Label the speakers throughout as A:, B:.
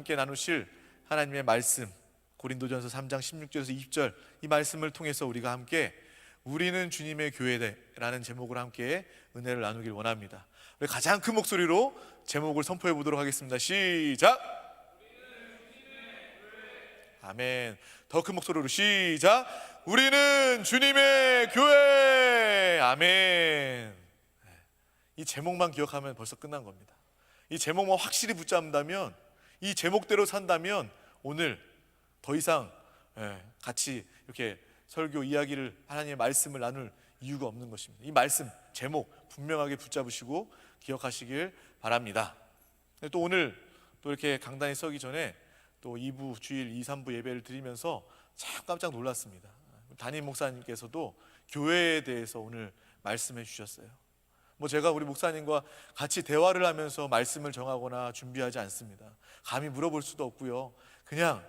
A: 함께 나누실 하나님의 말씀, 고린도전서 3장 16절에서 20절, 이 말씀을 통해서 우리가 함께 우리는 주님의 교회라는 제목으로 함께 은혜를 나누길 원합니다. 우리 가장 큰 목소리로 제목을 선포해 보도록 하겠습니다. 시작! 아멘. 더 큰 목소리로 시작! 우리는 주님의 교회! 아멘. 이 제목만 기억하면 벌써 끝난 겁니다. 이 제목만 확실히 붙잡는다면, 이 제목대로 산다면 오늘 더 이상 같이 이렇게 설교 이야기를, 하나님의 말씀을 나눌 이유가 없는 것입니다. 이 말씀 제목 분명하게 붙잡으시고 기억하시길 바랍니다. 또 오늘 또 이렇게 강단에 서기 전에 또 2부 주일 2, 3부 예배를 드리면서 참 깜짝 놀랐습니다. 담임 목사님께서도 교회에 대해서 오늘 말씀해 주셨어요. 제가 우리 목사님과 같이 대화를 하면서 말씀을 정하거나 준비하지 않습니다. 감히 물어볼 수도 없고요. 그냥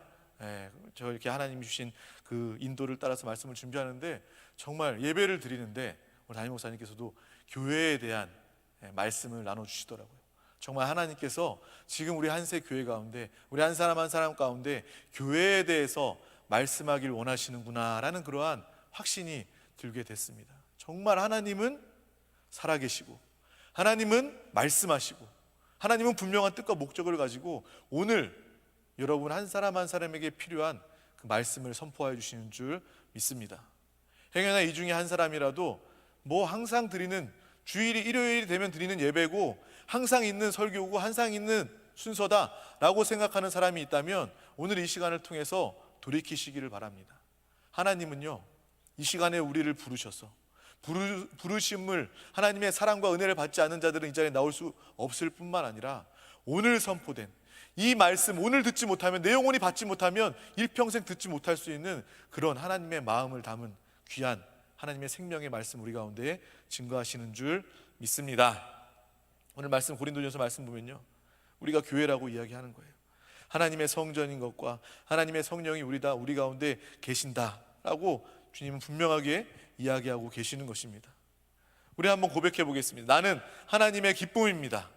A: 저 이렇게 하나님이 주신 그 인도를 따라서 말씀을 준비하는데, 정말 예배를 드리는데 우리 담임 목사님께서도 교회에 대한 말씀을 나눠주시더라고요. 정말 하나님께서 지금 우리 한세 교회 가운데, 우리 한 사람 한 사람 가운데 교회에 대해서 말씀하길 원하시는구나라는 그러한 확신이 들게 됐습니다. 정말 하나님은 살아계시고, 하나님은 말씀하시고, 하나님은 분명한 뜻과 목적을 가지고 오늘 여러분 한 사람 한 사람에게 필요한 그 말씀을 선포해 주시는 줄 믿습니다. 행여나 이 중에 한 사람이라도 항상 드리는, 주일이 일요일이 되면 드리는 예배고 항상 있는 설교고 항상 있는 순서다라고 생각하는 사람이 있다면 오늘 이 시간을 통해서 돌이키시기를 바랍니다. 하나님은요, 이 시간에 우리를 부르셔서 부르심을, 하나님의 사랑과 은혜를 받지 않는 자들은 이 자리에 나올 수 없을 뿐만 아니라 오늘 선포된 이 말씀, 오늘 듣지 못하면, 내 영혼이 받지 못하면 일평생 듣지 못할 수 있는 그런 하나님의 마음을 담은 귀한 하나님의 생명의 말씀 우리 가운데 증거하시는 줄 믿습니다. 오늘 말씀, 고린도전서 말씀 보면요, 우리가 교회라고 이야기하는 거예요. 하나님의 성전인 것과 하나님의 성령이 우리 가운데 계신다라고 주님은 분명하게 이야기하고 계시는 것입니다. 우리 한번 고백해 보겠습니다. 나는 하나님의 기쁨입니다.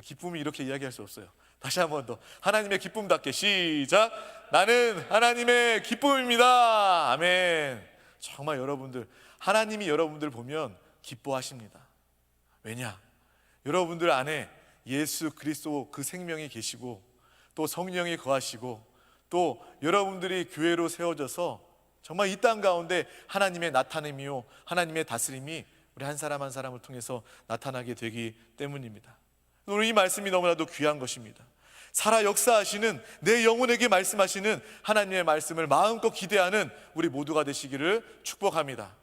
A: 기쁨이 이렇게 이야기할 수 없어요. 다시 한번 더, 하나님의 기쁨답게 시작! 나는 하나님의 기쁨입니다. 아멘. 정말 여러분들, 하나님이 여러분들 보면 기뻐하십니다. 왜냐? 여러분들 안에 예수 그리스도 그 생명이 계시고, 또 성령이 거하시고, 또 여러분들이 교회로 세워져서 정말 이 땅 가운데 하나님의 나타냄이요, 하나님의 다스림이 우리 한 사람 한 사람을 통해서 나타나게 되기 때문입니다. 오늘 이 말씀이 너무나도 귀한 것입니다. 살아 역사하시는, 내 영혼에게 말씀하시는 하나님의 말씀을 마음껏 기대하는 우리 모두가 되시기를 축복합니다.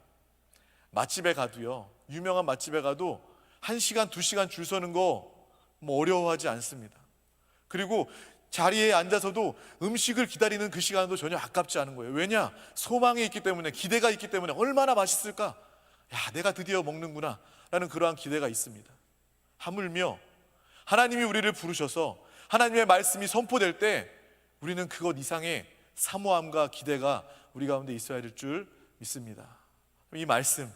A: 맛집에 가도요, 유명한 맛집에 가도 1시간, 2시간 줄 서는 거 어려워하지 않습니다. 그리고 자리에 앉아서도 음식을 기다리는 그 시간도 전혀 아깝지 않은 거예요. 왜냐? 소망이 있기 때문에, 기대가 있기 때문에. 얼마나 맛있을까? 야, 내가 드디어 먹는구나 라는 그러한 기대가 있습니다. 하물며 하나님이 우리를 부르셔서 하나님의 말씀이 선포될 때 우리는 그것 이상의 사모함과 기대가 우리 가운데 있어야 될 줄 믿습니다. 이 말씀,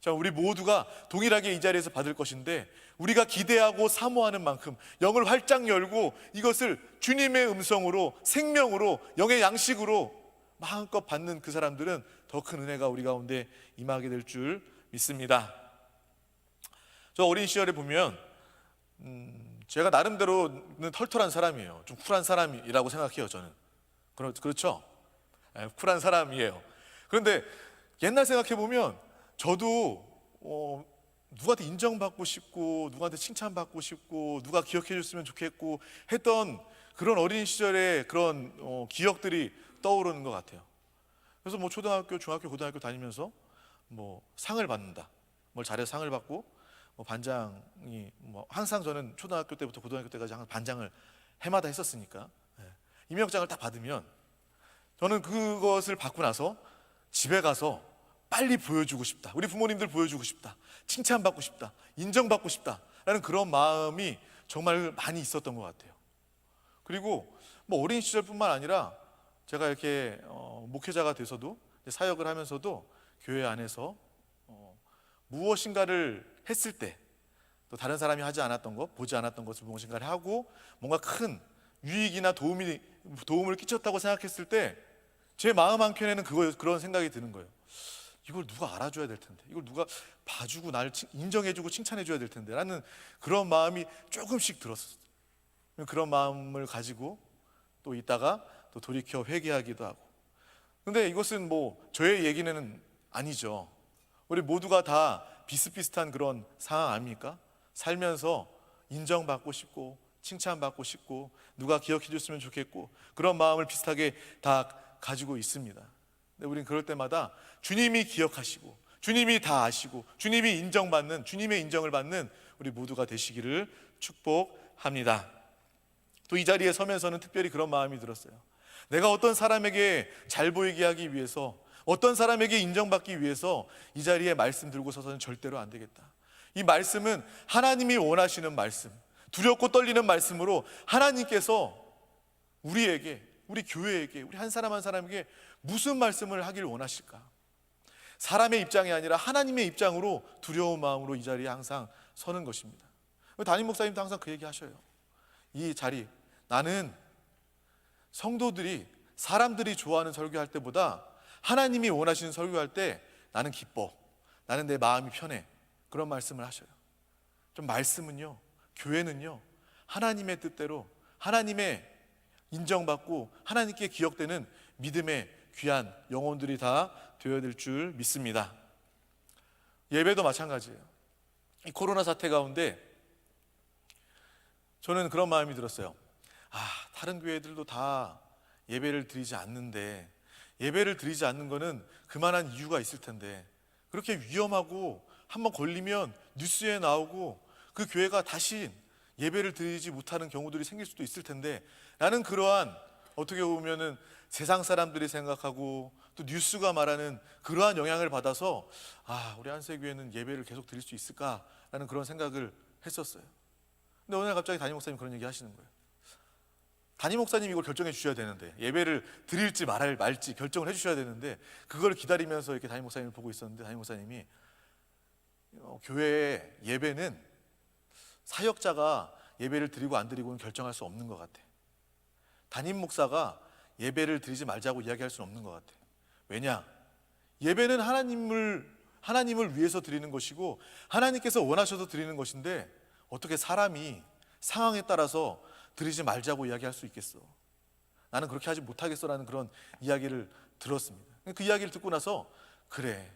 A: 우리 모두가 동일하게 이 자리에서 받을 것인데, 우리가 기대하고 사모하는 만큼 영을 활짝 열고 이것을 주님의 음성으로, 생명으로, 영의 양식으로 마음껏 받는 그 사람들은 더 큰 은혜가 우리 가운데 임하게 될 줄 믿습니다. 저 어린 시절에 보면 제가 나름대로는 털털한 사람이에요. 좀 쿨한 사람이라고 생각해요. 저는 그렇죠? 쿨한 사람이에요. 그런데 옛날 생각해 보면 저도 누구한테 인정받고 싶고, 누구한테 칭찬받고 싶고, 누가 기억해 줬으면 좋겠고 했던 그런 어린 시절의 그런 기억들이 떠오르는 것 같아요. 그래서 초등학교, 중학교, 고등학교 다니면서 상을 받는다, 뭘 잘해서 상을 받고, 반장이 항상 저는 초등학교 때부터 고등학교 때까지 항상 반장을 해마다 했었으니까, 임명장을 딱 받으면 저는 그것을 받고 나서 집에 가서 빨리 보여주고 싶다, 우리 부모님들 보여주고 싶다, 칭찬받고 싶다, 인정받고 싶다라는 그런 마음이 정말 많이 있었던 것 같아요. 그리고 어린 시절뿐만 아니라 제가 이렇게 목회자가 돼서도, 사역을 하면서도 교회 안에서 무엇인가를 했을 때 또 다른 사람이 하지 않았던 것, 보지 않았던 것을 무엇인가를 하고 뭔가 큰 유익이나 도움을 끼쳤다고 생각했을 때 제 마음 한켠에는 그런 생각이 드는 거예요. 이걸 누가 알아줘야 될 텐데, 이걸 누가 봐주고 나를 인정해주고 칭찬해줘야 될 텐데 라는 그런 마음이 조금씩 들었어요. 그런 마음을 가지고 또 있다가 또 돌이켜 회개하기도 하고. 근데 이것은 뭐 저의 얘기는 아니죠. 우리 모두가 다 비슷비슷한 그런 상황 아닙니까? 살면서 인정받고 싶고 칭찬받고 싶고 누가 기억해 줬으면 좋겠고 그런 마음을 비슷하게 다 가지고 있습니다. 근데 우리는 그럴 때마다 주님이 기억하시고 주님이 다 아시고 주님이 인정받는, 주님의 인정을 받는 우리 모두가 되시기를 축복합니다. 또 이 자리에 서면서는 특별히 그런 마음이 들었어요. 내가 어떤 사람에게 잘 보이게 하기 위해서, 어떤 사람에게 인정받기 위해서 이 자리에 말씀 들고 서서는 절대로 안 되겠다. 이 말씀은 하나님이 원하시는 말씀, 두렵고 떨리는 말씀으로 하나님께서 우리에게, 우리 교회에게, 우리 한 사람 한 사람에게 무슨 말씀을 하길 원하실까? 사람의 입장이 아니라 하나님의 입장으로 두려운 마음으로 이 자리에 항상 서는 것입니다. 담임 목사님도 항상 그 얘기 하셔요. 이 자리, 나는 성도들이, 사람들이 좋아하는 설교할 때보다 하나님이 원하시는 설교할 때 나는 기뻐, 나는 내 마음이 편해, 그런 말씀을 하셔요. 좀 말씀은요, 교회는요, 하나님의 뜻대로 하나님의 인정받고 하나님께 기억되는 믿음의 귀한 영혼들이 다 되어야 될 줄 믿습니다. 예배도 마찬가지예요. 이 코로나 사태 가운데 저는 그런 마음이 들었어요. 다른 교회들도 다 예배를 드리지 않는데, 예배를 드리지 않는 거는 그만한 이유가 있을 텐데, 그렇게 위험하고 한번 걸리면 뉴스에 나오고 그 교회가 다시 예배를 드리지 못하는 경우들이 생길 수도 있을 텐데 라는 그러한, 어떻게 보면은 세상 사람들이 생각하고 또 뉴스가 말하는 그러한 영향을 받아서 우리 한세교회는 예배를 계속 드릴 수 있을까라는 그런 생각을 했었어요. 근데 오늘 갑자기 담임 목사님 그런 얘기 하시는 거예요. 담임 목사님이 이걸 결정해 주셔야 되는데, 예배를 드릴지 말지 결정을 해 주셔야 되는데, 그걸 기다리면서 이렇게 담임 목사님을 보고 있었는데 담임 목사님이 교회의 예배는 사역자가 예배를 드리고 안 드리고는 결정할 수 없는 것 같아. 담임 목사가 예배를 드리지 말자고 이야기할 수는 없는 것 같아. 왜냐? 예배는 하나님을 위해서 드리는 것이고 하나님께서 원하셔서 드리는 것인데 어떻게 사람이 상황에 따라서 드리지 말자고 이야기할 수 있겠어? 나는 그렇게 하지 못하겠어라는 그런 이야기를 들었습니다. 그 이야기를 듣고 나서, 그래,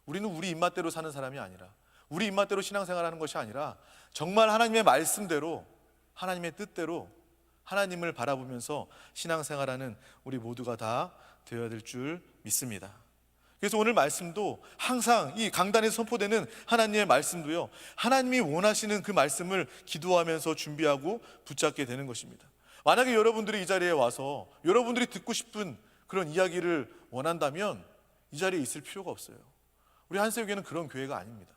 A: 우리는 우리 입맛대로 사는 사람이 아니라, 우리 입맛대로 신앙생활하는 것이 아니라 정말 하나님의 말씀대로, 하나님의 뜻대로 하나님을 바라보면서 신앙생활하는 우리 모두가 다 되어야 될 줄 믿습니다. 그래서 오늘 말씀도 항상 이 강단에서 선포되는 하나님의 말씀도요, 하나님이 원하시는 그 말씀을 기도하면서 준비하고 붙잡게 되는 것입니다. 만약에 여러분들이 이 자리에 와서 여러분들이 듣고 싶은 그런 이야기를 원한다면 이 자리에 있을 필요가 없어요. 우리 한세교회는 그런 교회가 아닙니다.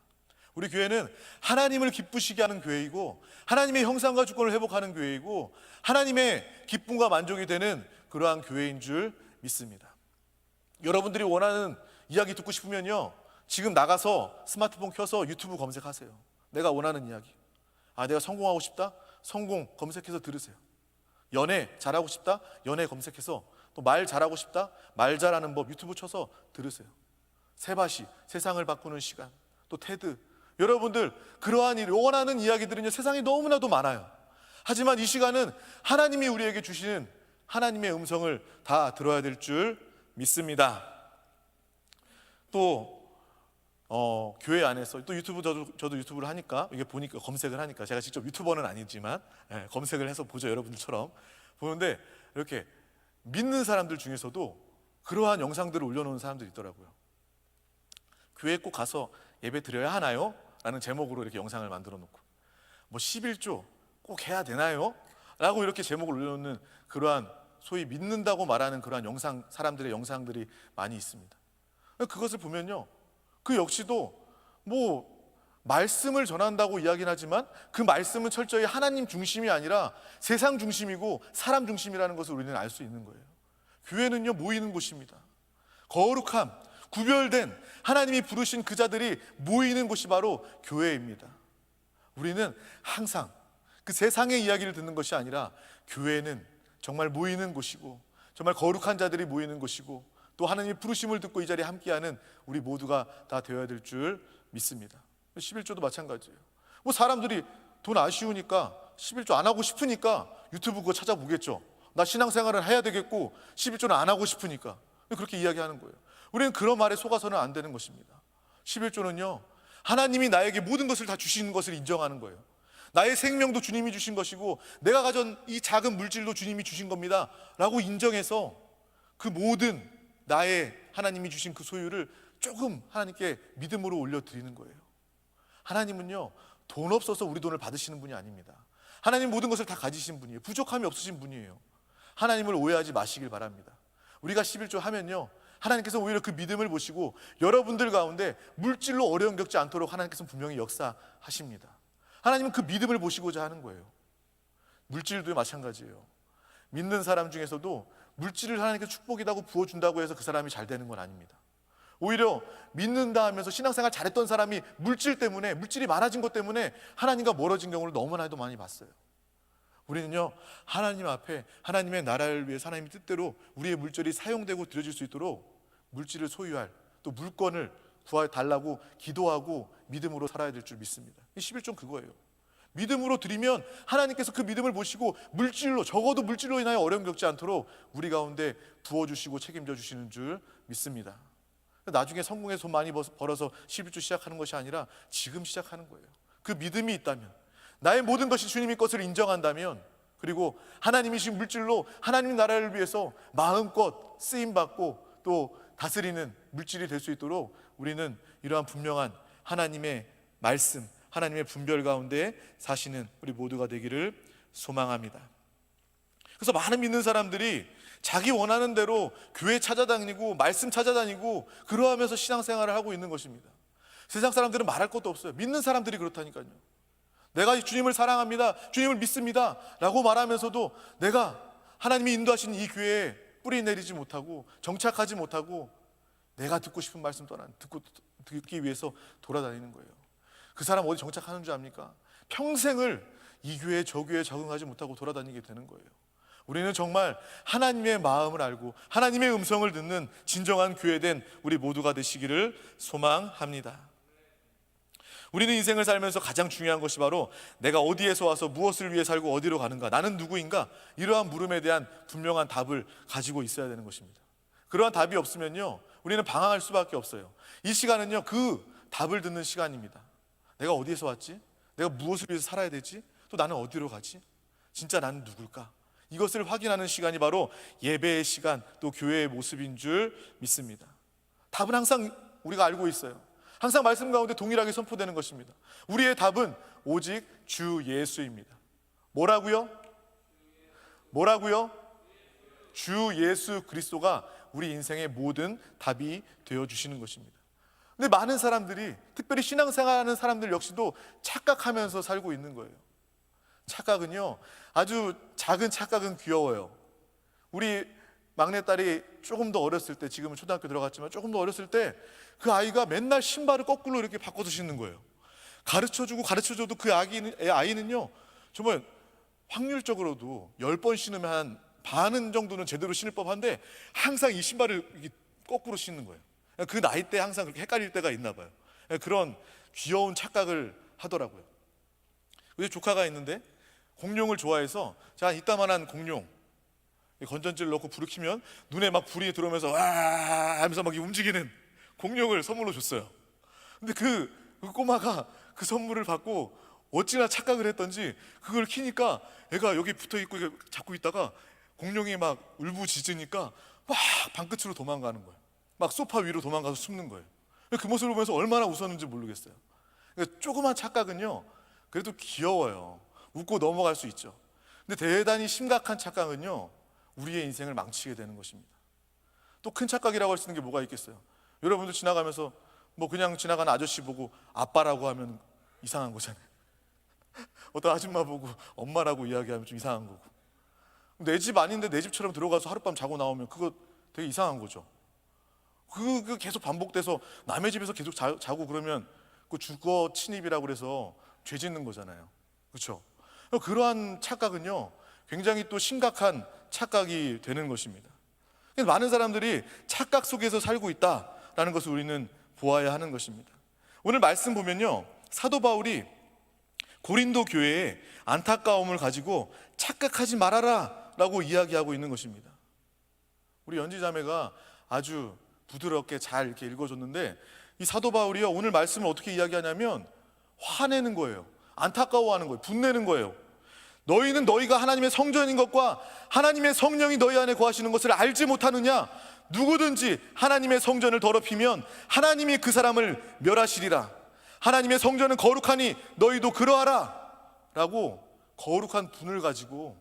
A: 우리 교회는 하나님을 기쁘시게 하는 교회이고 하나님의 형상과 주권을 회복하는 교회이고 하나님의 기쁨과 만족이 되는 그러한 교회인 줄 믿습니다. 여러분들이 원하는 이야기 듣고 싶으면요, 지금 나가서 스마트폰 켜서 유튜브 검색하세요. 내가 원하는 이야기. 내가 성공하고 싶다? 성공 검색해서 들으세요. 연애 잘하고 싶다? 연애 검색해서, 또 말 잘하고 싶다? 말 잘하는 법 유튜브 쳐서 들으세요. 세바시, 세상을 바꾸는 시간, 또 테드. 여러분들 그러한 원하는 이야기들은요, 세상에 너무나도 많아요. 하지만 이 시간은 하나님이 우리에게 주시는 하나님의 음성을 다 들어야 될 줄 믿습니다. 또 교회 안에서 또 유튜브, 저도 유튜브를 하니까 이게 보니까, 검색을 하니까, 제가 직접 유튜버는 아니지만 검색을 해서 보죠. 여러분들처럼 보는데 이렇게 믿는 사람들 중에서도 그러한 영상들을 올려놓은 사람들이 있더라고요. 교회 꼭 가서 예배 드려야 하나요? 라는 제목으로 이렇게 영상을 만들어 놓고, 뭐 11조 꼭 해야 되나요? 라고 이렇게 제목을 올려놓는 그러한 소위 믿는다고 말하는 그러한 영상, 사람들의 영상들이 많이 있습니다. 그것을 보면요, 그 역시도 뭐 말씀을 전한다고 이야기는 하지만 그 말씀은 철저히 하나님 중심이 아니라 세상 중심이고 사람 중심이라는 것을 우리는 알 수 있는 거예요. 교회는요, 모이는 곳입니다. 거룩함, 구별된 하나님이 부르신 그 자들이 모이는 곳이 바로 교회입니다. 우리는 항상 그 세상의 이야기를 듣는 것이 아니라 교회는 정말 모이는 곳이고 정말 거룩한 자들이 모이는 곳이고 또 하나님의 부르심을 듣고 이 자리에 함께하는 우리 모두가 다 되어야 될 줄 믿습니다. 11조도 마찬가지예요. 뭐 사람들이 돈 아쉬우니까 11조 안 하고 싶으니까 유튜브 그거 찾아보겠죠. 나 신앙생활을 해야 되겠고 11조는 안 하고 싶으니까 그렇게 이야기하는 거예요. 우리는 그런 말에 속아서는 안 되는 것입니다. 11조는요, 하나님이 나에게 모든 것을 다 주시는 것을 인정하는 거예요. 나의 생명도 주님이 주신 것이고 내가 가진 이 작은 물질도 주님이 주신 겁니다 라고 인정해서 그 모든 나의 하나님이 주신 그 소유를 조금 하나님께 믿음으로 올려드리는 거예요. 하나님은요, 돈 없어서 우리 돈을 받으시는 분이 아닙니다. 하나님 모든 것을 다 가지신 분이에요. 부족함이 없으신 분이에요. 하나님을 오해하지 마시길 바랍니다. 우리가 11조 하면요, 하나님께서 오히려 그 믿음을 보시고 여러분들 가운데 물질로 어려움 겪지 않도록 하나님께서 분명히 역사하십니다. 하나님은 그 믿음을 보시고자 하는 거예요. 물질도 마찬가지예요. 믿는 사람 중에서도 물질을 하나님께서 축복이라고 부어준다고 해서 그 사람이 잘 되는 건 아닙니다. 오히려 믿는다 하면서 신앙생활 잘했던 사람이 물질 때문에, 물질이 많아진 것 때문에 하나님과 멀어진 경우를 너무나도 많이 봤어요. 우리는요, 하나님 앞에 하나님의 나라를 위해 하나님의 뜻대로 우리의 물질이 사용되고 드려질 수 있도록 물질을 소유할, 또 물건을 구해달라고 기도하고 믿음으로 살아야 될 줄 믿습니다. 이 11조는 그거예요. 믿음으로 드리면 하나님께서 그 믿음을 보시고 물질로, 적어도 물질로 인하여 어려움 겪지 않도록 우리 가운데 부어주시고 책임져 주시는 줄 믿습니다. 나중에 성공해서 돈 많이 벌어서 11조 시작하는 것이 아니라 지금 시작하는 거예요. 그 믿음이 있다면, 나의 모든 것이 주님의 것을 인정한다면, 그리고 하나님이 지금 물질로 하나님 나라를 위해서 마음껏 쓰임받고 또 다스리는 물질이 될 수 있도록 우리는 이러한 분명한 하나님의 말씀, 하나님의 분별 가운데 사시는 우리 모두가 되기를 소망합니다. 그래서 많은 믿는 사람들이 자기 원하는 대로 교회 찾아다니고 말씀 찾아다니고 그러하면서 신앙생활을 하고 있는 것입니다. 세상 사람들은 말할 것도 없어요. 믿는 사람들이 그렇다니까요. 내가 주님을 사랑합니다, 주님을 믿습니다 라고 말하면서도 내가 하나님이 인도하신 이 교회에 뿌리 내리지 못하고 정착하지 못하고 내가 듣고 싶은 말씀 듣기 위해서 돌아다니는 거예요. 그 사람 어디 정착하는 줄 압니까? 평생을 이 교회 저 교회에 적응하지 못하고 돌아다니게 되는 거예요. 우리는 정말 하나님의 마음을 알고 하나님의 음성을 듣는 진정한 교회된 우리 모두가 되시기를 소망합니다. 우리는 인생을 살면서 가장 중요한 것이 바로 내가 어디에서 와서 무엇을 위해 살고 어디로 가는가, 나는 누구인가, 이러한 물음에 대한 분명한 답을 가지고 있어야 되는 것입니다. 그러한 답이 없으면요, 우리는 방황할 수밖에 없어요. 이 시간은요, 그 답을 듣는 시간입니다. 내가 어디에서 왔지? 내가 무엇을 위해서 살아야 되지? 또 나는 어디로 가지? 진짜 나는 누굴까? 이것을 확인하는 시간이 바로 예배의 시간, 또 교회의 모습인 줄 믿습니다. 답은 항상 우리가 알고 있어요. 항상 말씀 가운데 동일하게 선포되는 것입니다. 우리의 답은 오직 주 예수입니다. 뭐라고요? 뭐라고요? 주 예수 그리스도가 우리 인생의 모든 답이 되어주시는 것입니다. 근데 많은 사람들이, 특별히 신앙생활하는 사람들 역시도 착각하면서 살고 있는 거예요. 착각은요, 아주 작은 착각은 귀여워요. 우리 막내딸이 조금 더 어렸을 때, 지금은 초등학교 들어갔지만 조금 더 어렸을 때 그 아이가 맨날 신발을 거꾸로 이렇게 바꿔서 신는 거예요. 가르쳐줘도 그 아이는요, 정말 확률적으로도 10번 신으면 한 반은 정도는 제대로 신을 법한데 항상 이 신발을 이렇게 거꾸로 신는 거예요. 그 나이 때 항상 그렇게 헷갈릴 때가 있나 봐요. 그런 귀여운 착각을 하더라고요. 우리 조카가 있는데 공룡을 좋아해서, 자, 이따만한 공룡 건전지를 넣고 불을 켜면 눈에 막 불이 들어오면서 와 하면서 막 움직이는 공룡을 선물로 줬어요. 근데 그 꼬마가 그 선물을 받고 어찌나 착각을 했던지 그걸 키니까 애가 여기 붙어있고 잡고 있다가 공룡이 막 울부짖으니까 막 방끝으로 도망가는 거예요. 막 소파 위로 도망가서 숨는 거예요. 그 모습을 보면서 얼마나 웃었는지 모르겠어요. 그러니까 조그만 착각은요, 그래도 귀여워요. 웃고 넘어갈 수 있죠. 근데 대단히 심각한 착각은요, 우리의 인생을 망치게 되는 것입니다. 또 큰 착각이라고 할 수 있는 게 뭐가 있겠어요? 여러분들 지나가면서 뭐 그냥 지나가는 아저씨 보고 아빠라고 하면 이상한 거잖아요. 어떤 아줌마 보고 엄마라고 이야기하면 좀 이상한 거고, 내 집 아닌데 내 집처럼 들어가서 하룻밤 자고 나오면 그거 되게 이상한 거죠. 그 계속 반복돼서 남의 집에서 계속 자고 그러면 그 주거 침입이라고 그래서 죄 짓는 거잖아요. 그렇죠? 그러한 착각은요, 굉장히 또 심각한 착각이 되는 것입니다. 많은 사람들이 착각 속에서 살고 있다라는 것을 우리는 보아야 하는 것입니다. 오늘 말씀 보면요, 사도 바울이 고린도 교회에 안타까움을 가지고 착각하지 말아라 라고 이야기하고 있는 것입니다. 우리 연지자매가 아주 부드럽게 잘 이렇게 읽어줬는데, 이 사도 바울이요, 오늘 말씀을 어떻게 이야기하냐면 화내는 거예요. 안타까워하는 거예요. 분내는 거예요. 너희는 너희가 하나님의 성전인 것과 하나님의 성령이 너희 안에 거하시는 것을 알지 못하느냐? 누구든지 하나님의 성전을 더럽히면 하나님이 그 사람을 멸하시리라. 하나님의 성전은 거룩하니 너희도 그러하라 라고 거룩한 분을 가지고,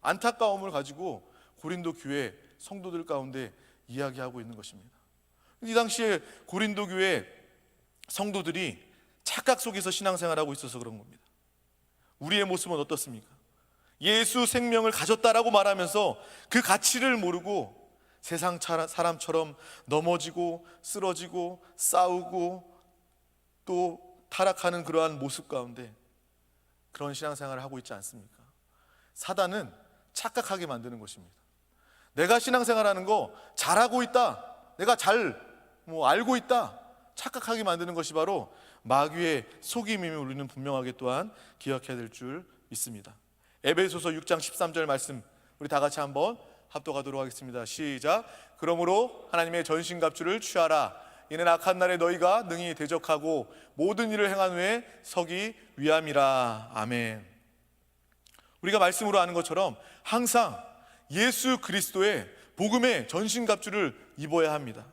A: 안타까움을 가지고 고린도 교회 성도들 가운데 이야기하고 있는 것입니다. 이 당시에 고린도 교회 성도들이 착각 속에서 신앙생활하고 있어서 그런 겁니다. 우리의 모습은 어떻습니까? 예수 생명을 가졌다라고 말하면서 그 가치를 모르고 세상 사람처럼 넘어지고 쓰러지고 싸우고 또 타락하는 그러한 모습 가운데 그런 신앙생활을 하고 있지 않습니까? 사단은 착각하게 만드는 것입니다. 내가 신앙생활하는 거 잘하고 있다, 내가 잘 알고 있다, 착각하게 만드는 것이 바로 마귀의 속임임을 우리는 분명하게 또한 기억해야 될 줄 믿습니다. 에베소서 6장 13절 말씀 우리 다 같이 한번 합독하도록 하겠습니다. 시작. 그러므로 하나님의 전신갑주를 취하라. 이는 악한 날에 너희가 능히 대적하고 모든 일을 행한 후에 서기 위함이라. 아멘. 우리가 말씀으로 아는 것처럼 항상 예수 그리스도의 복음의 전신갑주를 입어야 합니다.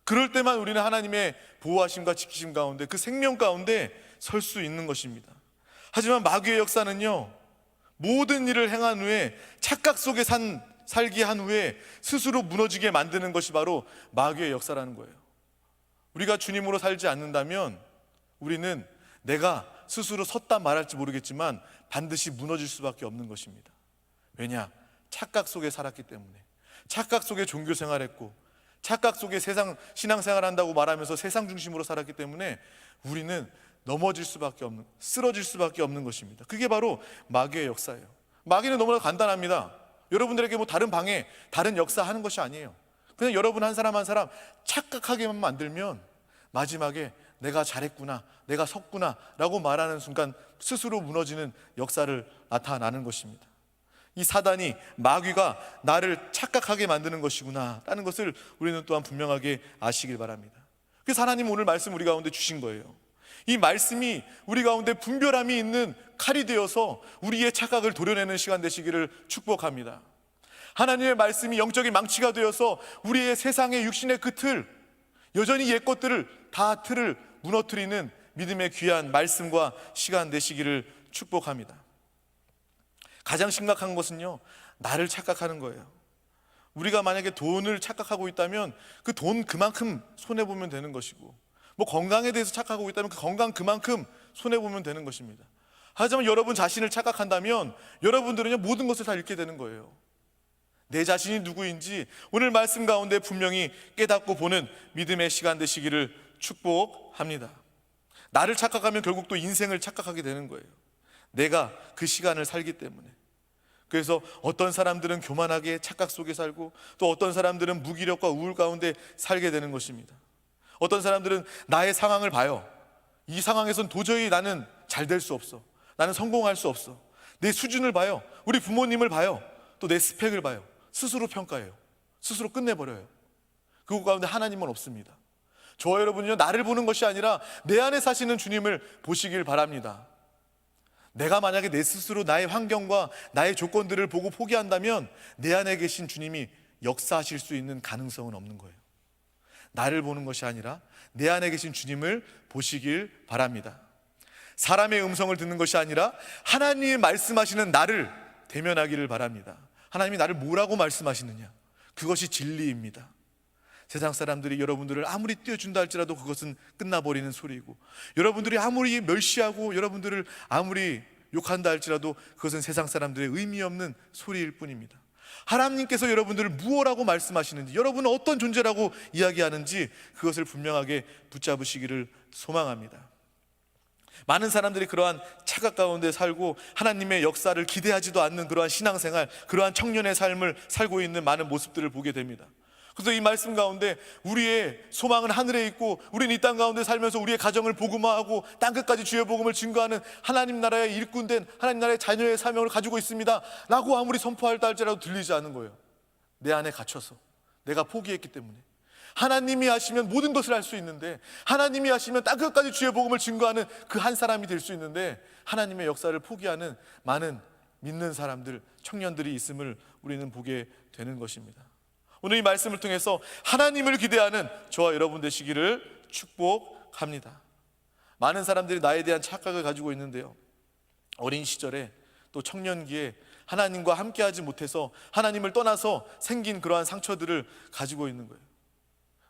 A: 그럴 때만 우리는 하나님의 보호하심과 지키심 가운데, 그 생명 가운데 설 수 있는 것입니다. 하지만 마귀의 역사는요, 모든 일을 행한 후에 착각 속에 살게 한 후에 스스로 무너지게 만드는 것이 바로 마귀의 역사라는 거예요. 우리가 주님으로 살지 않는다면 우리는 내가 스스로 섰다 말할지 모르겠지만 반드시 무너질 수밖에 없는 것입니다. 왜냐? 착각 속에 살았기 때문에. 착각 속에 종교 생활했고, 착각 속에 세상 신앙생활 한다고 말하면서 세상 중심으로 살았기 때문에 우리는 넘어질 수밖에 없는, 쓰러질 수밖에 없는 것입니다. 그게 바로 마귀의 역사예요. 마귀는 너무나 간단합니다. 여러분들에게 다른 방해, 다른 역사 하는 것이 아니에요. 그냥 여러분 한 사람 한 사람 착각하게만 만들면 마지막에 내가 잘했구나, 내가 섰구나 라고 말하는 순간 스스로 무너지는 역사를 나타나는 것입니다. 이 사단이, 마귀가 나를 착각하게 만드는 것이구나 라는 것을 우리는 또한 분명하게 아시길 바랍니다. 그래서 하나님은 오늘 말씀 우리 가운데 주신 거예요. 이 말씀이 우리 가운데 분별함이 있는 칼이 되어서 우리의 착각을 도려내는 시간 되시기를 축복합니다. 하나님의 말씀이 영적인 망치가 되어서 우리의 세상의 육신의 그 틀, 여전히 옛 것들을 다 틀을 무너뜨리는 믿음의 귀한 말씀과 시간 되시기를 축복합니다. 가장 심각한 것은요, 나를 착각하는 거예요. 우리가 만약에 돈을 착각하고 있다면 그 돈 그만큼 손해보면 되는 것이고, 건강에 대해서 착각하고 있다면 그 건강 그만큼 손해보면 되는 것입니다. 하지만 여러분 자신을 착각한다면 여러분들은 모든 것을 다 잃게 되는 거예요. 내 자신이 누구인지 오늘 말씀 가운데 분명히 깨닫고 보는 믿음의 시간 되시기를 축복합니다. 나를 착각하면 결국 또 인생을 착각하게 되는 거예요. 내가 그 시간을 살기 때문에. 그래서 어떤 사람들은 교만하게 착각 속에 살고, 또 어떤 사람들은 무기력과 우울 가운데 살게 되는 것입니다. 어떤 사람들은 나의 상황을 봐요. 이 상황에선 도저히 나는 잘 될 수 없어, 나는 성공할 수 없어. 내 수준을 봐요. 우리 부모님을 봐요. 또 내 스펙을 봐요. 스스로 평가해요. 스스로 끝내버려요. 그곳 가운데 하나님은 없습니다. 저와 여러분은요, 나를 보는 것이 아니라 내 안에 사시는 주님을 보시길 바랍니다. 내가 만약에 내 스스로 나의 환경과 나의 조건들을 보고 포기한다면 내 안에 계신 주님이 역사하실 수 있는 가능성은 없는 거예요. 나를 보는 것이 아니라 내 안에 계신 주님을 보시길 바랍니다. 사람의 음성을 듣는 것이 아니라 하나님이 말씀하시는 나를 대면하기를 바랍니다. 하나님이 나를 뭐라고 말씀하시느냐, 그것이 진리입니다. 세상 사람들이 여러분들을 아무리 띄워준다 할지라도 그것은 끝나버리는 소리이고, 여러분들이 아무리 멸시하고 여러분들을 아무리 욕한다 할지라도 그것은 세상 사람들의 의미 없는 소리일 뿐입니다. 하나님께서 여러분들을 무엇라고 말씀하시는지, 여러분은 어떤 존재라고 이야기하는지 그것을 분명하게 붙잡으시기를 소망합니다. 많은 사람들이 그러한 착각 가운데 살고 하나님의 역사를 기대하지도 않는 그러한 신앙생활, 그러한 청년의 삶을 살고 있는 많은 모습들을 보게 됩니다. 그래서 이 말씀 가운데 우리의 소망은 하늘에 있고 우리는 이 땅 가운데 살면서 우리의 가정을 복음화하고 땅끝까지 주의 복음을 증거하는 하나님 나라의 일꾼된 하나님 나라의 자녀의 사명을 가지고 있습니다 라고 아무리 선포할다 할지라도 들리지 않은 거예요. 내 안에 갇혀서 내가 포기했기 때문에. 하나님이 하시면 모든 것을 할 수 있는데, 하나님이 하시면 땅끝까지 주의 복음을 증거하는 그 한 사람이 될 수 있는데, 하나님의 역사를 포기하는 많은 믿는 사람들, 청년들이 있음을 우리는 보게 되는 것입니다. 오늘 이 말씀을 통해서 하나님을 기대하는 저와 여러분 되시기를 축복합니다. 많은 사람들이 나에 대한 착각을 가지고 있는데요, 어린 시절에 또 청년기에 하나님과 함께하지 못해서 하나님을 떠나서 생긴 그러한 상처들을 가지고 있는 거예요.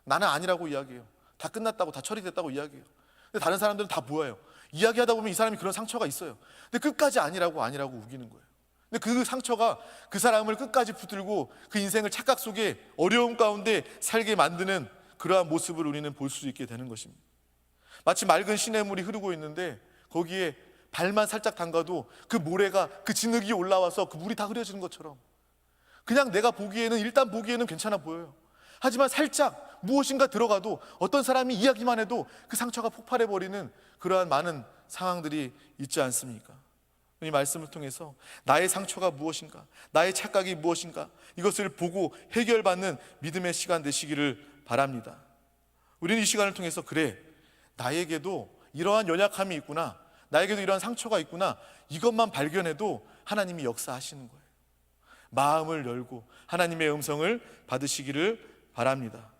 A: 나는 아니라고 이야기해요. 다 끝났다고, 다 처리됐다고 이야기해요. 근데 다른 사람들은 다 보여요. 이야기하다 보면 이 사람이 그런 상처가 있어요. 근데 끝까지 아니라고 우기는 거예요. 근데 그 상처가 그 사람을 끝까지 붙들고 그 인생을 착각 속에 어려움 가운데 살게 만드는 그러한 모습을 우리는 볼 수 있게 되는 것입니다. 마치 맑은 시냇물이 흐르고 있는데 거기에 발만 살짝 담가도 그 모래가, 그 진흙이 올라와서 그 물이 다 흐려지는 것처럼, 그냥 내가 보기에는, 일단 보기에는 괜찮아 보여요. 하지만 살짝 무엇인가 들어가도, 어떤 사람이 이야기만 해도 그 상처가 폭발해버리는 그러한 많은 상황들이 있지 않습니까? 이 말씀을 통해서 나의 상처가 무엇인가, 나의 착각이 무엇인가, 이것을 보고 해결받는 믿음의 시간 되시기를 바랍니다. 우리는 이 시간을 통해서, 그래, 나에게도 이러한 연약함이 있구나, 나에게도 이러한 상처가 있구나, 이것만 발견해도 하나님이 역사하시는 거예요. 마음을 열고 하나님의 음성을 받으시기를 바랍니다.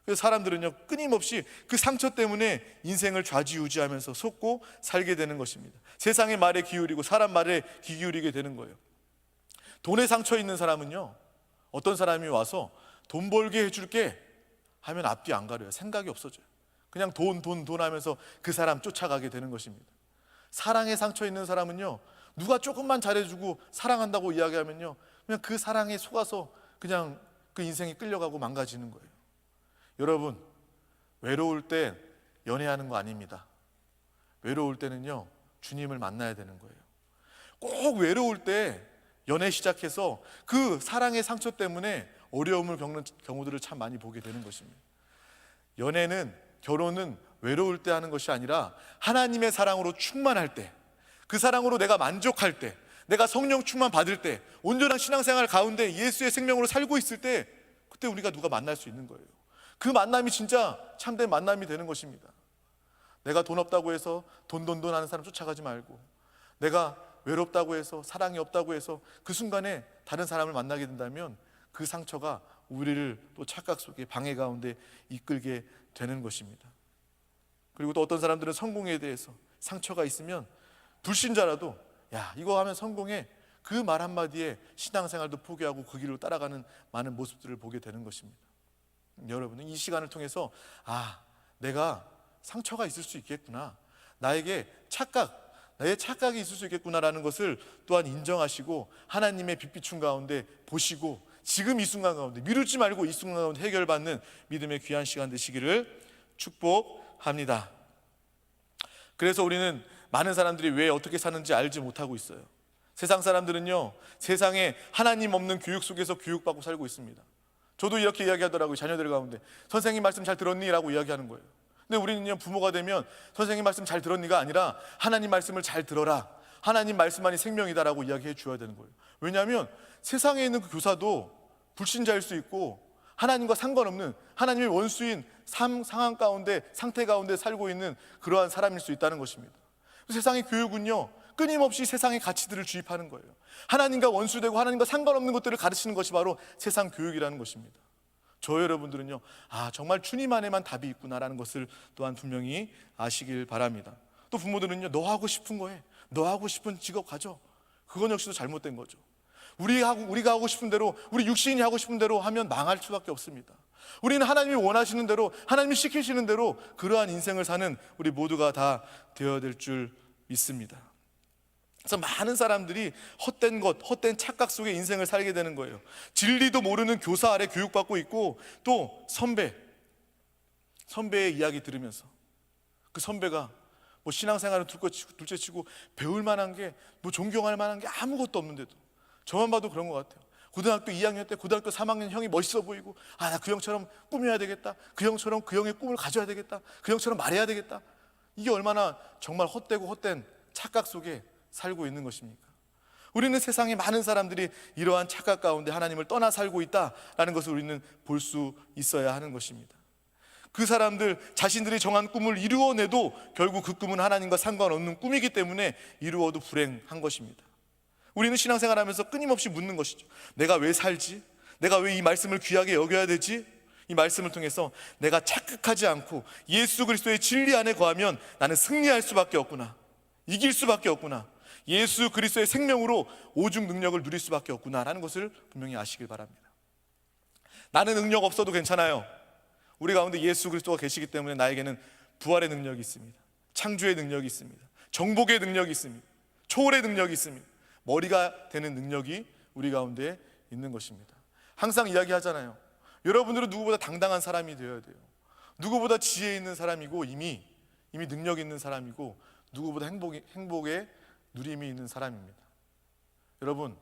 A: 그래서 사람들은요, 끊임없이 그 상처 때문에 인생을 좌지우지하면서 속고 살게 되는 것입니다. 세상의 말에 기울이고 사람 말에 귀 기울이게 되는 거예요. 돈에 상처 있는 사람은요, 어떤 사람이 와서 돈 벌게 해줄게 하면 앞뒤 안 가려요. 생각이 없어져요. 그냥 돈 하면서 그 사람 쫓아가게 되는 것입니다. 사랑에 상처 있는 사람은요, 누가 조금만 잘해주고 사랑한다고 이야기하면요, 그냥 그 사랑에 속아서 그냥 그 인생이 끌려가고 망가지는 거예요. 여러분, 외로울 때 연애하는 거 아닙니다. 외로울 때는요, 주님을 만나야 되는 거예요. 꼭 외로울 때 연애 시작해서 그 사랑의 상처 때문에 어려움을 겪는 경우들을 참 많이 보게 되는 것입니다. 연애는, 결혼은 외로울 때 하는 것이 아니라 하나님의 사랑으로 충만할 때, 그 사랑으로 내가 만족할 때, 내가 성령 충만 받을 때, 온전한 신앙생활 가운데 예수의 생명으로 살고 있을 때, 그때 우리가 누가 만날 수 있는 거예요. 그 만남이 진짜 참된 만남이 되는 것입니다. 내가 돈 없다고 해서 돈 하는 사람 쫓아가지 말고, 내가 외롭다고 해서, 사랑이 없다고 해서 그 순간에 다른 사람을 만나게 된다면 그 상처가 우리를 또 착각 속에, 방해 가운데 이끌게 되는 것입니다. 그리고 또 어떤 사람들은 성공에 대해서 상처가 있으면 불신자라도, 야, 이거 하면 성공해, 그 말 한마디에 신앙생활도 포기하고 그 길로 따라가는 많은 모습들을 보게 되는 것입니다. 여러분은 이 시간을 통해서, 내가 상처가 있을 수 있겠구나, 나의 착각이 있을 수 있겠구나라는 것을 또한 인정하시고 하나님의 빛비춤 가운데 보시고, 지금 이 순간 가운데 미루지 말고 이 순간 가운데 해결받는 믿음의 귀한 시간 되시기를 축복합니다. 그래서 우리는 많은 사람들이 왜 어떻게 사는지 알지 못하고 있어요. 세상 사람들은요, 세상에 하나님 없는 교육 속에서 교육받고 살고 있습니다. 저도 이렇게 이야기하더라고요. 자녀들 가운데, 선생님 말씀 잘 들었니? 라고 이야기하는 거예요. 근데 우리는요, 부모가 되면 선생님 말씀 잘 들었니가 아니라 하나님 말씀을 잘 들어라, 하나님 말씀만이 생명이다 라고 이야기해 줘야 되는 거예요. 왜냐하면 세상에 있는 그 교사도 불신자일 수 있고 하나님과 상관없는, 하나님의 원수인 상황 가운데, 상태 가운데 살고 있는 그러한 사람일 수 있다는 것입니다. 세상의 교육은요, 끊임없이 세상의 가치들을 주입하는 거예요. 하나님과 원수되고 하나님과 상관없는 것들을 가르치는 것이 바로 세상 교육이라는 것입니다. 저 여러분들은요, 정말 주님 안에만 답이 있구나라는 것을 또한 분명히 아시길 바랍니다. 또 부모들은요, 너 하고 싶은 거 해, 너 하고 싶은 직업 가져. 그건 역시도 잘못된 거죠. 우리가 하고 싶은 대로, 우리 육신이 하고 싶은 대로 하면 망할 수밖에 없습니다. 우리는 하나님이 원하시는 대로, 하나님이 시키시는 대로 그러한 인생을 사는 우리 모두가 다 되어야 될 줄 믿습니다. 그래서 많은 사람들이 헛된 착각 속에 인생을 살게 되는 거예요. 진리도 모르는 교사 아래 교육받고 있고, 또 선배의 이야기 들으면서 그 선배가 뭐 신앙생활은 둘째치고 배울 만한 게, 뭐 존경할 만한 게 아무것도 없는데도 저만 봐도 그런 것 같아요. 고등학교 2학년 때 고등학교 3학년 형이 멋있어 보이고, 나 그 형처럼 꾸며야 되겠다, 그 형처럼 그 형의 꿈을 가져야 되겠다, 그 형처럼 말해야 되겠다. 이게 얼마나 정말 헛되고 헛된 착각 속에 살고 있는 것입니까? 우리는 세상에 많은 사람들이 이러한 착각 가운데 하나님을 떠나 살고 있다라는 것을 우리는 볼 수 있어야 하는 것입니다. 그 사람들 자신들이 정한 꿈을 이루어내도 결국 그 꿈은 하나님과 상관없는 꿈이기 때문에 이루어도 불행한 것입니다. 우리는 신앙생활하면서 끊임없이 묻는 것이죠. 내가 왜 살지? 내가 왜 이 말씀을 귀하게 여겨야 되지? 이 말씀을 통해서 내가 착각하지 않고 예수 그리스도의 진리 안에 거하면 나는 승리할 수밖에 없구나, 이길 수밖에 없구나, 예수 그리스도의 생명으로 오죽 능력을 누릴 수밖에 없구나라는 것을 분명히 아시길 바랍니다. 나는 능력 없어도 괜찮아요. 우리 가운데 예수 그리스도가 계시기 때문에 나에게는 부활의 능력이 있습니다. 창조의 능력이 있습니다. 정복의 능력이 있습니다. 초월의 능력이 있습니다. 머리가 되는 능력이 우리 가운데 있는 것입니다. 항상 이야기하잖아요. 여러분들은 누구보다 당당한 사람이 되어야 돼요. 누구보다 지혜 있는 사람이고 이미 능력 있는 사람이고 누구보다 행복의 누림이 있는 사람입니다. 여러분,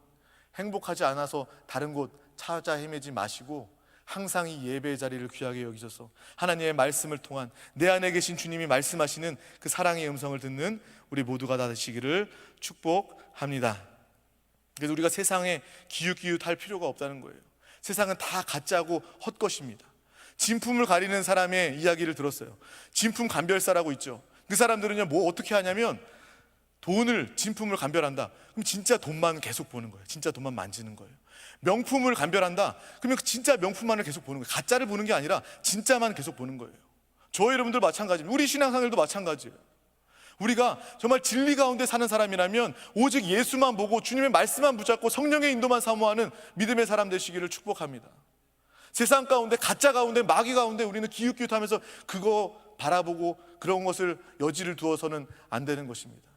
A: 행복하지 않아서 다른 곳 찾아 헤매지 마시고 항상 이 예배의 자리를 귀하게 여기셔서 하나님의 말씀을 통한 내 안에 계신 주님이 말씀하시는 그 사랑의 음성을 듣는 우리 모두가 다 되시기를 축복합니다. 그래서 우리가 세상에 기웃기웃할 필요가 없다는 거예요. 세상은 다 가짜고 헛것입니다. 진품을 가리는 사람의 이야기를 들었어요. 진품 감별사라고 있죠. 그 사람들은요, 뭐 어떻게 하냐면 진품을 감별한다. 그럼 진짜 돈만 계속 보는 거예요. 진짜 돈만 만지는 거예요. 명품을 감별한다. 그러면 진짜 명품만을 계속 보는 거예요. 가짜를 보는 게 아니라 진짜만 계속 보는 거예요. 저희 여러분들 마찬가지입니다. 우리 신앙생활도 마찬가지예요. 우리가 정말 진리 가운데 사는 사람이라면 오직 예수만 보고 주님의 말씀만 붙잡고 성령의 인도만 사모하는 믿음의 사람 되시기를 축복합니다. 세상 가운데, 가짜 가운데, 마귀 가운데 우리는 기웃기웃하면서 그거 바라보고 그런 것을 여지를 두어서는 안 되는 것입니다.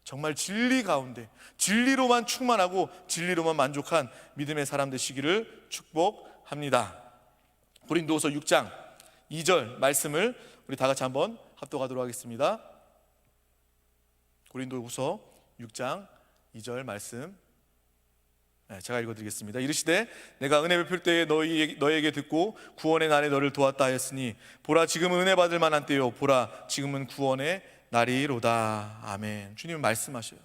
A: 정말 진리 가운데 진리로만 충만하고 진리로만 만족한 믿음의 사람 되시기를 축복합니다. 고린도후서 6장 2절 말씀을 우리 다 같이 한번 합독하도록 하겠습니다. 고린도후서 6장 2절 말씀 제가 읽어드리겠습니다. 이르시되 내가 은혜 베풀 때에 너에게 듣고 구원의 날에 너를 도왔다 하였으니 보라 지금은 은혜 받을 만한 때요 보라 지금은 구원의 날이로다. 아멘. 주님은 말씀하셔요.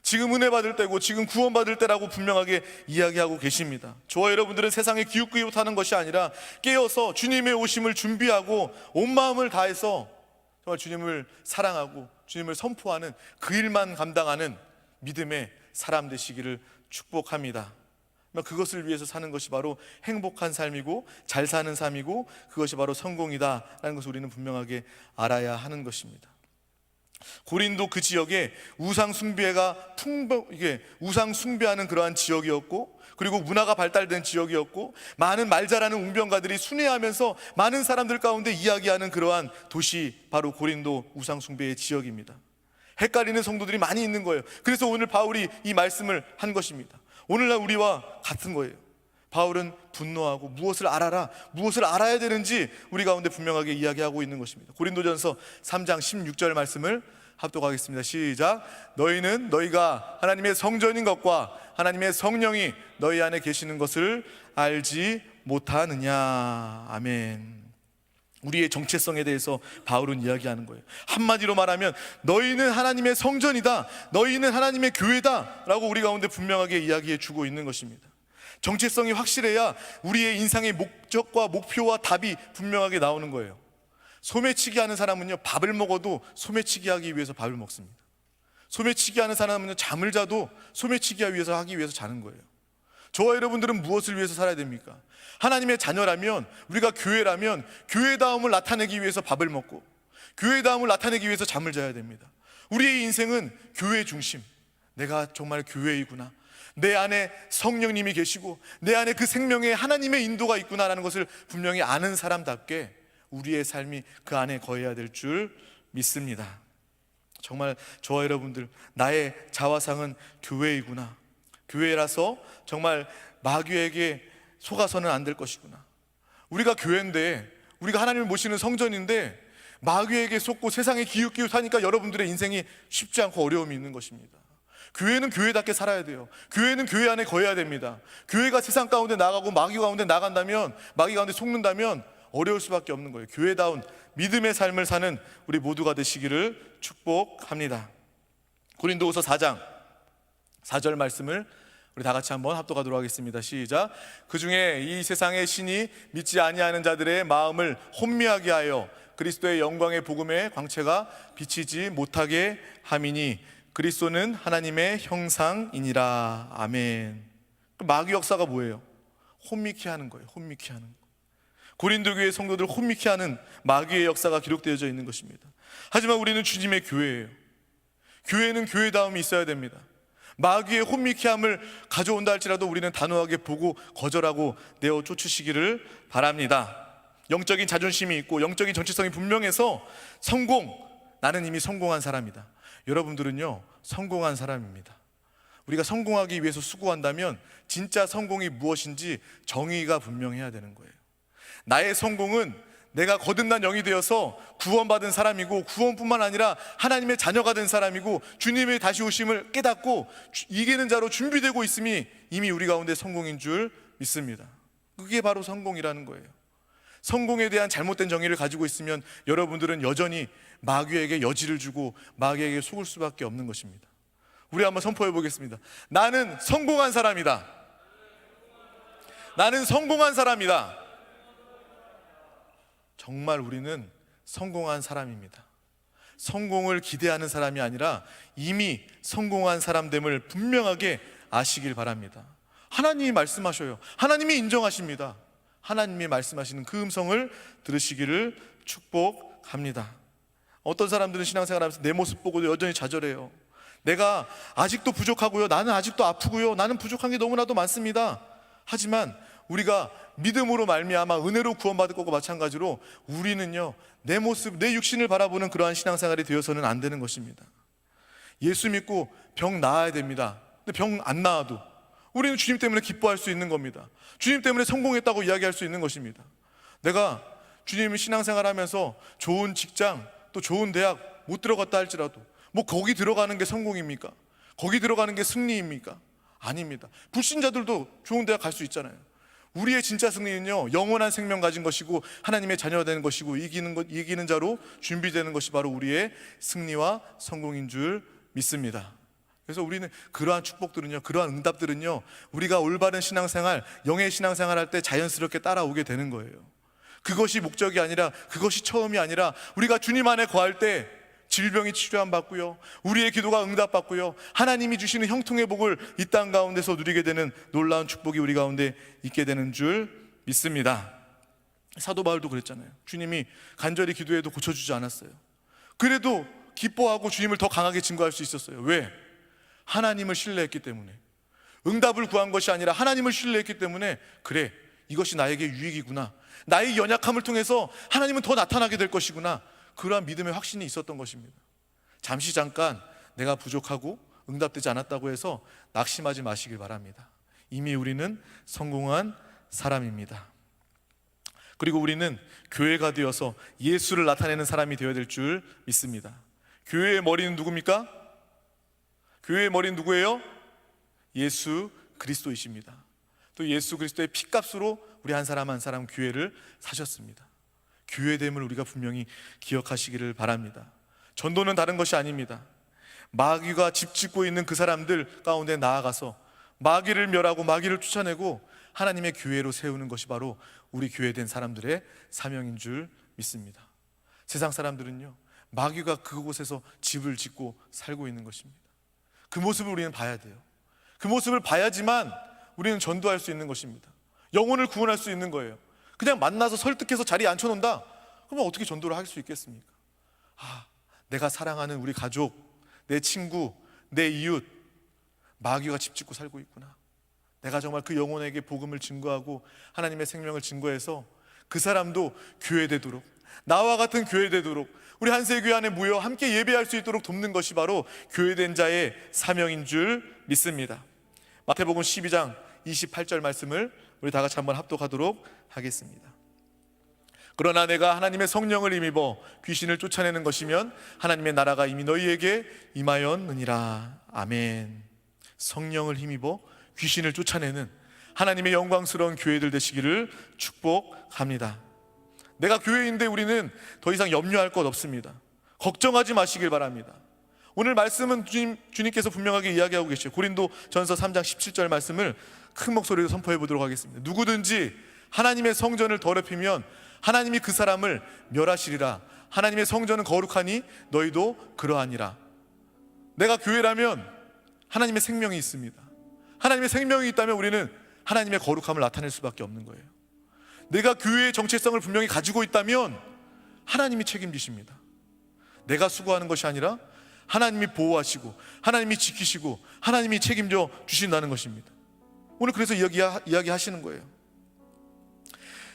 A: 지금 은혜 받을 때고 지금 구원 받을 때라고 분명하게 이야기하고 계십니다. 저와 여러분들은 세상에 기웃기웃하는 것이 아니라 깨어서 주님의 오심을 준비하고 온 마음을 다해서 정말 주님을 사랑하고 주님을 선포하는 그 일만 감당하는 믿음의 사람 되시기를 축복합니다. 그것을 위해서 사는 것이 바로 행복한 삶이고 잘 사는 삶이고 그것이 바로 성공이다라는 것을 우리는 분명하게 알아야 하는 것입니다. 고린도 그 지역에 우상 숭배하는 그러한 지역이었고, 그리고 문화가 발달된 지역이었고, 많은 말 잘하는 웅변가들이 순회하면서 많은 사람들 가운데 이야기하는 그러한 도시, 바로 고린도 우상 숭배의 지역입니다. 헷갈리는 성도들이 많이 있는 거예요. 그래서 오늘 바울이 이 말씀을 한 것입니다. 오늘날 우리와 같은 거예요. 바울은 분노하고 무엇을 알아야 되는지 우리 가운데 분명하게 이야기하고 있는 것입니다. 고린도전서 3장 16절 말씀을 합독하겠습니다. 시작. 너희가 하나님의 성전인 것과 하나님의 성령이 너희 안에 계시는 것을 알지 못하느냐. 아멘. 우리의 정체성에 대해서 바울은 이야기하는 거예요. 한마디로 말하면 너희는 하나님의 성전이다, 너희는 하나님의 교회다 라고 우리 가운데 분명하게 이야기해 주고 있는 것입니다. 정체성이 확실해야 우리의 인생의 목적과 목표와 답이 분명하게 나오는 거예요. 소매치기 하는 사람은요, 밥을 먹어도 소매치기 하기 위해서 밥을 먹습니다. 소매치기 하는 사람은요, 잠을 자도 소매치기 하기 위해서 자는 거예요. 저와 여러분들은 무엇을 위해서 살아야 됩니까? 하나님의 자녀라면, 우리가 교회라면 교회다움을 나타내기 위해서 밥을 먹고 교회다움을 나타내기 위해서 잠을 자야 됩니다. 우리의 인생은 교회 중심, 내가 정말 교회이구나, 내 안에 성령님이 계시고 내 안에 그 생명에 하나님의 인도가 있구나라는 것을 분명히 아는 사람답게 우리의 삶이 그 안에 거해야 될 줄 믿습니다. 정말 저와 여러분들, 나의 자화상은 교회이구나, 교회라서 정말 마귀에게 속아서는 안 될 것이구나, 우리가 교회인데, 우리가 하나님을 모시는 성전인데 마귀에게 속고 세상에 기웃기웃 하니까 여러분들의 인생이 쉽지 않고 어려움이 있는 것입니다. 교회는 교회답게 살아야 돼요. 교회는 교회 안에 거해야 됩니다. 교회가 세상 가운데 나가고 마귀 가운데 나간다면, 마귀 가운데 속는다면 어려울 수밖에 없는 거예요. 교회다운 믿음의 삶을 사는 우리 모두가 되시기를 축복합니다. 고린도후서 4장 4절 말씀을 우리 다 같이 한번 합독하도록 하겠습니다. 시작. 그 중에 이 세상의 신이 믿지 아니하는 자들의 마음을 혼미하게 하여 그리스도의 영광의 복음의 광채가 비치지 못하게 함이니 그리스도는 하나님의 형상이니라. 아멘. 마귀 역사가 뭐예요? 혼미케 하는 거예요. 혼미케 하는 거. 고린도 교회 성도들 혼미케 하는 마귀의 역사가 기록되어져 있는 것입니다. 하지만 우리는 주님의 교회예요. 교회는 교회다움이 있어야 됩니다. 마귀의 혼미케함을 가져온다 할지라도 우리는 단호하게 보고 거절하고 내어 쫓으시기를 바랍니다. 영적인 자존심이 있고 영적인 정체성이 분명해서 나는 이미 성공한 사람이다. 여러분들은요, 성공한 사람입니다. 우리가 성공하기 위해서 수고한다면 진짜 성공이 무엇인지 정의가 분명해야 되는 거예요. 나의 성공은 내가 거듭난 영이 되어서 구원받은 사람이고, 구원뿐만 아니라 하나님의 자녀가 된 사람이고, 주님의 다시 오심을 깨닫고 이기는 자로 준비되고 있음이 이미 우리 가운데 성공인 줄 믿습니다. 그게 바로 성공이라는 거예요. 성공에 대한 잘못된 정의를 가지고 있으면 여러분들은 여전히 마귀에게 여지를 주고 마귀에게 속을 수밖에 없는 것입니다. 우리 한번 선포해 보겠습니다. 나는 성공한 사람이다. 나는 성공한 사람이다. 정말 우리는 성공한 사람입니다. 성공을 기대하는 사람이 아니라 이미 성공한 사람됨을 분명하게 아시길 바랍니다. 하나님이 말씀하셔요. 하나님이 인정하십니다. 하나님이 말씀하시는 그 음성을 들으시기를 축복합니다. 어떤 사람들은 신앙생활하면서 내 모습 보고도 여전히 좌절해요. 내가 아직도 부족하고요, 나는 아직도 아프고요, 나는 부족한 게 너무나도 많습니다. 하지만 우리가 믿음으로 말미암아 은혜로 구원받을 것과 마찬가지로 우리는요, 내 모습, 내 육신을 바라보는 그러한 신앙생활이 되어서는 안 되는 것입니다. 예수 믿고 병 나아야 됩니다. 근데 병 안 나아도 우리는 주님 때문에 기뻐할 수 있는 겁니다. 주님 때문에 성공했다고 이야기할 수 있는 것입니다. 내가 주님 신앙생활하면서 좋은 직장, 또 좋은 대학 못 들어갔다 할지라도 뭐 거기 들어가는 게 성공입니까? 거기 들어가는 게 승리입니까? 아닙니다. 불신자들도 좋은 대학 갈 수 있잖아요. 우리의 진짜 승리는요, 영원한 생명 가진 것이고 하나님의 자녀가 되는 것이고 이기는 자로 준비되는 것이 바로 우리의 승리와 성공인 줄 믿습니다. 그래서 우리는 그러한 축복들은요, 그러한 응답들은요, 우리가 올바른 신앙생활, 영의 신앙생활 할 때 자연스럽게 따라오게 되는 거예요. 그것이 목적이 아니라, 그것이 처음이 아니라 우리가 주님 안에 거할 때 질병이 치료함 받고요, 우리의 기도가 응답받고요, 하나님이 주시는 형통의 복을 이 땅 가운데서 누리게 되는 놀라운 축복이 우리 가운데 있게 되는 줄 믿습니다. 사도 바울도 그랬잖아요. 주님이 간절히 기도해도 고쳐주지 않았어요. 그래도 기뻐하고 주님을 더 강하게 증거할 수 있었어요. 왜? 하나님을 신뢰했기 때문에. 응답을 구한 것이 아니라 하나님을 신뢰했기 때문에, 그래, 이것이 나에게 유익이구나, 나의 연약함을 통해서 하나님은 더 나타나게 될 것이구나, 그러한 믿음의 확신이 있었던 것입니다. 잠깐 내가 부족하고 응답되지 않았다고 해서 낙심하지 마시길 바랍니다. 이미 우리는 성공한 사람입니다. 그리고 우리는 교회가 되어서 예수를 나타내는 사람이 되어야 될 줄 믿습니다. 교회의 머리는 누굽니까? 교회의 머리는 누구예요? 예수 그리스도이십니다. 또 예수 그리스도의 피값으로 우리 한 사람 한 사람 교회를 사셨습니다. 교회됨을 우리가 분명히 기억하시기를 바랍니다. 전도는 다른 것이 아닙니다. 마귀가 집 짓고 있는 그 사람들 가운데 나아가서 마귀를 멸하고 마귀를 쫓아내고 하나님의 교회로 세우는 것이 바로 우리 교회된 사람들의 사명인 줄 믿습니다. 세상 사람들은요, 마귀가 그곳에서 집을 짓고 살고 있는 것입니다. 그 모습을 우리는 봐야 돼요. 그 모습을 봐야지만 우리는 전도할 수 있는 것입니다. 영혼을 구원할 수 있는 거예요. 그냥 만나서 설득해서 자리에 앉혀놓는다? 그러면 어떻게 전도를 할 수 있겠습니까? 내가 사랑하는 우리 가족, 내 친구, 내 이웃, 마귀가 집 짓고 살고 있구나. 내가 정말 그 영혼에게 복음을 증거하고 하나님의 생명을 증거해서 그 사람도 교회되도록, 나와 같은 교회되도록, 우리 한세교회 안에 모여 함께 예배할 수 있도록 돕는 것이 바로 교회된 자의 사명인 줄 믿습니다. 마태복음 12장 28절 말씀을 우리 다 같이 한번 합독하도록 하겠습니다. 그러나 내가 하나님의 성령을 힘입어 귀신을 쫓아내는 것이면 하나님의 나라가 이미 너희에게 임하였느니라. 아멘. 성령을 힘입어 귀신을 쫓아내는 하나님의 영광스러운 교회들 되시기를 축복합니다. 내가 교회인데 우리는 더 이상 염려할 것 없습니다. 걱정하지 마시길 바랍니다. 오늘 말씀은 주님께서 분명하게 이야기하고 계시죠. 고린도 전서 3장 17절 말씀을 큰 목소리로 선포해 보도록 하겠습니다. 누구든지 하나님의 성전을 더럽히면 하나님이 그 사람을 멸하시리라. 하나님의 성전은 거룩하니 너희도 그러하니라. 내가 교회라면 하나님의 생명이 있습니다. 하나님의 생명이 있다면 우리는 하나님의 거룩함을 나타낼 수밖에 없는 거예요. 내가 교회의 정체성을 분명히 가지고 있다면 하나님이 책임지십니다. 내가 수고하는 것이 아니라 하나님이 보호하시고 하나님이 지키시고 하나님이 책임져 주신다는 것입니다. 오늘 그래서 이야기하시는 거예요.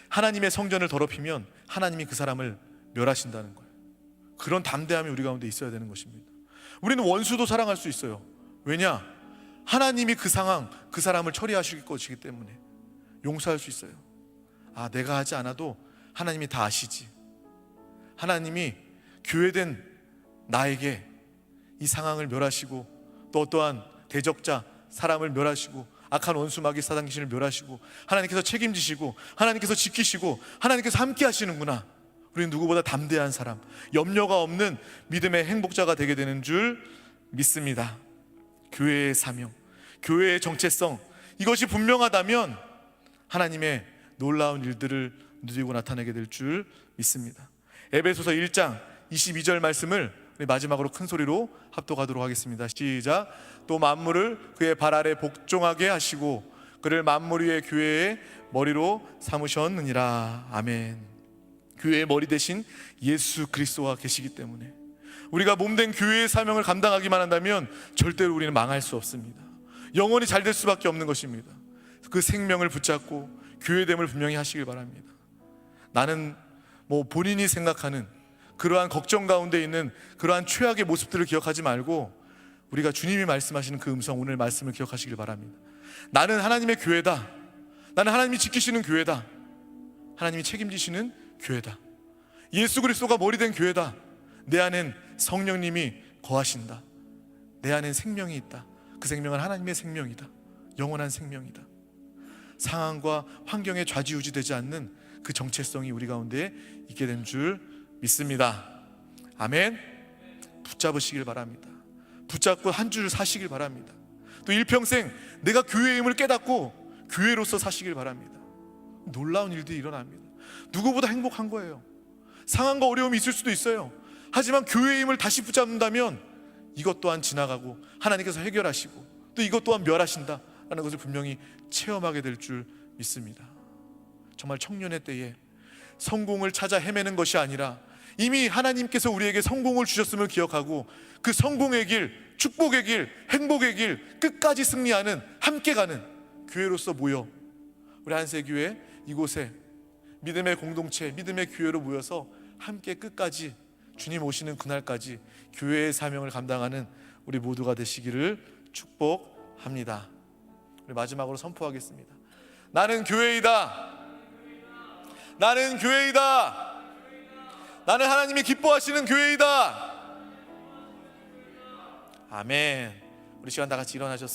A: 하나님의 성전을 더럽히면 하나님이 그 사람을 멸하신다는 거예요. 그런 담대함이 우리 가운데 있어야 되는 것입니다. 우리는 원수도 사랑할 수 있어요. 왜냐? 하나님이 그 상황, 그 사람을 처리하실 것이기 때문에 용서할 수 있어요. 아, 내가 하지 않아도 하나님이 다 아시지. 하나님이 교회된 나에게 이 상황을 멸하시고 또 어떠한 대적자 사람을 멸하시고 악한 원수 마귀 사단 귀신을 멸하시고 하나님께서 책임지시고 하나님께서 지키시고 하나님께서 함께 하시는구나. 우리는 누구보다 담대한 사람, 염려가 없는 믿음의 행복자가 되게 되는 줄 믿습니다. 교회의 사명, 교회의 정체성, 이것이 분명하다면 하나님의 놀라운 일들을 누리고 나타내게 될 줄 믿습니다. 에베소서 1장 22절 말씀을 우리 마지막으로 큰 소리로 합독하도록 하겠습니다. 시작. 또 만물을 그의 발 아래 복종하게 하시고 그를 만물 위의 교회의 머리로 삼으셨느니라. 아멘. 교회의 머리 대신 예수 그리스도가 계시기 때문에 우리가 몸된 교회의 사명을 감당하기만 한다면 절대로 우리는 망할 수 없습니다. 영원히 잘 될 수밖에 없는 것입니다. 그 생명을 붙잡고 교회됨을 분명히 하시길 바랍니다. 나는 본인이 생각하는 그러한 걱정 가운데 있는 그러한 최악의 모습들을 기억하지 말고 우리가 주님이 말씀하시는 그 음성, 오늘 말씀을 기억하시길 바랍니다. 나는 하나님의 교회다. 나는 하나님이 지키시는 교회다. 하나님이 책임지시는 교회다. 예수 그리스도가 머리 된 교회다. 내 안엔 성령님이 거하신다. 내 안엔 생명이 있다. 그 생명은 하나님의 생명이다. 영원한 생명이다. 상황과 환경에 좌지우지되지 않는 그 정체성이 우리 가운데 있게 된 줄 믿습니다. 아멘. 붙잡으시길 바랍니다. 붙잡고 한 줄 사시길 바랍니다. 또 일평생 내가 교회임을 깨닫고 교회로서 사시길 바랍니다. 놀라운 일들이 일어납니다. 누구보다 행복한 거예요. 상황과 어려움이 있을 수도 있어요. 하지만 교회임을 다시 붙잡는다면 이것 또한 지나가고 하나님께서 해결하시고 또 이것 또한 멸하신다라는 것을 분명히 체험하게 될 줄 믿습니다. 정말 청년의 때에 성공을 찾아 헤매는 것이 아니라 이미 하나님께서 우리에게 성공을 주셨음을 기억하고 그 성공의 길, 축복의 길, 행복의 길 끝까지 승리하는, 함께 가는 교회로서 모여 우리 한세교회 이곳에 믿음의 공동체, 믿음의 교회로 모여서 함께 끝까지 주님 오시는 그날까지 교회의 사명을 감당하는 우리 모두가 되시기를 축복합니다. 우리 마지막으로 선포하겠습니다. 나는 교회이다. 나는 교회이다. 나는 하나님이 기뻐하시는 교회이다. 아멘. 우리 시간 다 같이 일어나셔서